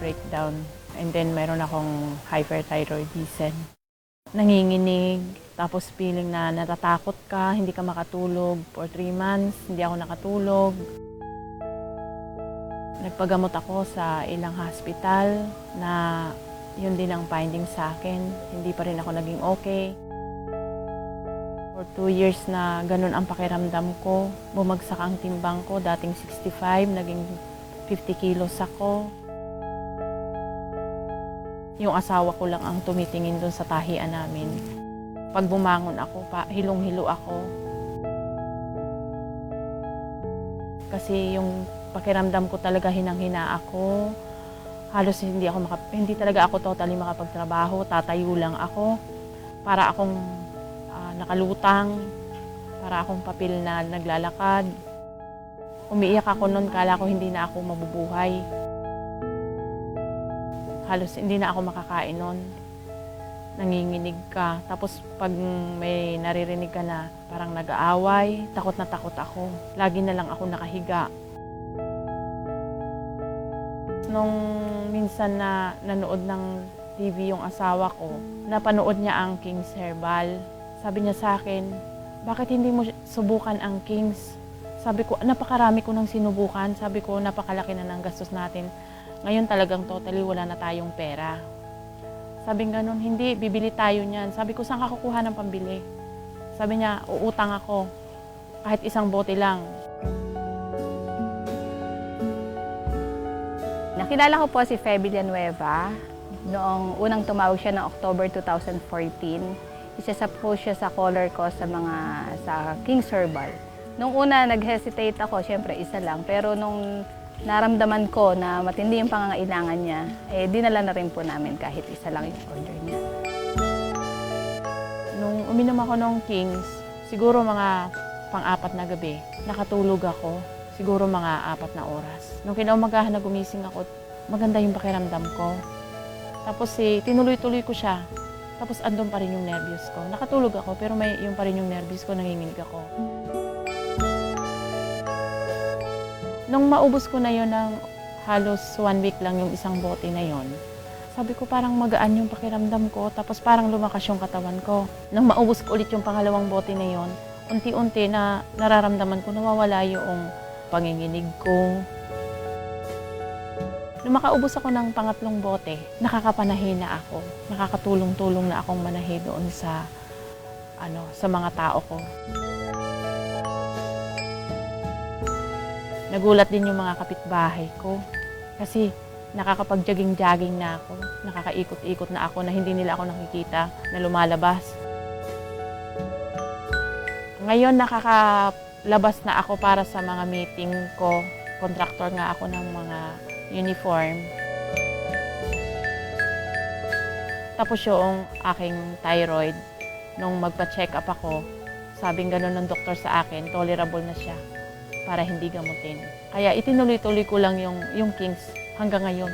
breakdown. And then mayroon akong hyperthyroidism. Nanginginig, tapos feeling na natatakot ka, hindi ka makatulog. For 3 months, hindi ako nakatulog. Nagpagamot ako sa ilang hospital na yun din ang finding sa akin. Hindi pa rin ako naging okay. For 2 years na ganun ang pakiramdam ko. Bumagsak ang timbang ko, dating 65, naging 50 kilos ako. Yung asawa ko lang ang tumitingin doon sa tahian namin. Pag bumangon ako, hilong-hilo ako. Kasi yung pakiramdam ko talaga hinang-hina ako. Halos hindi talaga ako totally makapagtrabaho. Tatayo lang ako. Para akong nakalutang. Para akong papel na naglalakad. Umiiyak ako noon, kala ko hindi na ako mabubuhay. Halos hindi na ako makakain noon. Nanginginig ka. Tapos pag may naririnig ka na parang nag-aaway, takot na takot ako. Lagi na lang ako nakahiga. Nung minsan na nanood ng TV yung asawa ko, napanood niya ang King's Herbal. Sabi niya sa akin, bakit hindi mo subukan ang King's? Sabi ko, napakarami ko nang sinubukan. Sabi ko, napakalaki na ng gastos natin. Ngayon talagang totally wala na tayong pera. Sabi nga nun, hindi, bibili tayo niyan. Sabi ko, saan ka kukuha ng pambili? Sabi niya, uutang ako. Kahit isang bote lang. Nakilala ko po si Feby Villanueva noong unang tumawag siya ng October 2014. Isa po siya sa caller ko sa King's Herbal. Nung una, nag-hesitate ako, syempre isa lang. Pero nung naramdaman ko na matindi yung pangangailangan niya, dinala na rin po namin kahit isa lang yung order niya. Nung uminom ako ng King's, siguro mga pang-4 na gabi, nakatulog ako. Siguro mga 4 na oras. Nung kinaumagahan na gumising ako, maganda yung pakiramdam ko. Tapos tinuloy-tuloy ko siya. Tapos andun pa rin yung nervyos ko. Nakatulog ako, pero yung pa rin yung nervyos ko, nanginginig ako. Nung maubos ko na yun ng halos 1 week lang yung isang bote na yun, sabi ko parang magaan yung pakiramdam ko, tapos parang lumakas yung katawan ko. Nung maubos ko ulit yung pangalawang bote na yun, unti-unti na nararamdaman ko, nawawala yung panginginig ko. Nung makaubos ako ng pangatlong bote, nakakapanahi na ako. Nakakatulong-tulong na akong manahi doon sa mga tao ko. Nagulat din yung mga kapitbahay ko kasi nakakapag-jogging-jogging na ako. Nakakaikot-ikot na ako na hindi nila ako nakikita na lumalabas. Ngayon nakakalabas na ako para sa mga meeting ko. Contractor nga ako ng mga uniform. Tapos yung aking thyroid, nung magpa-check up ako, sabing ganun ng doktor sa akin, tolerable na siya para hindi gamutin. Kaya itinuloy-tuloy ko lang yung King's hanggang ngayon.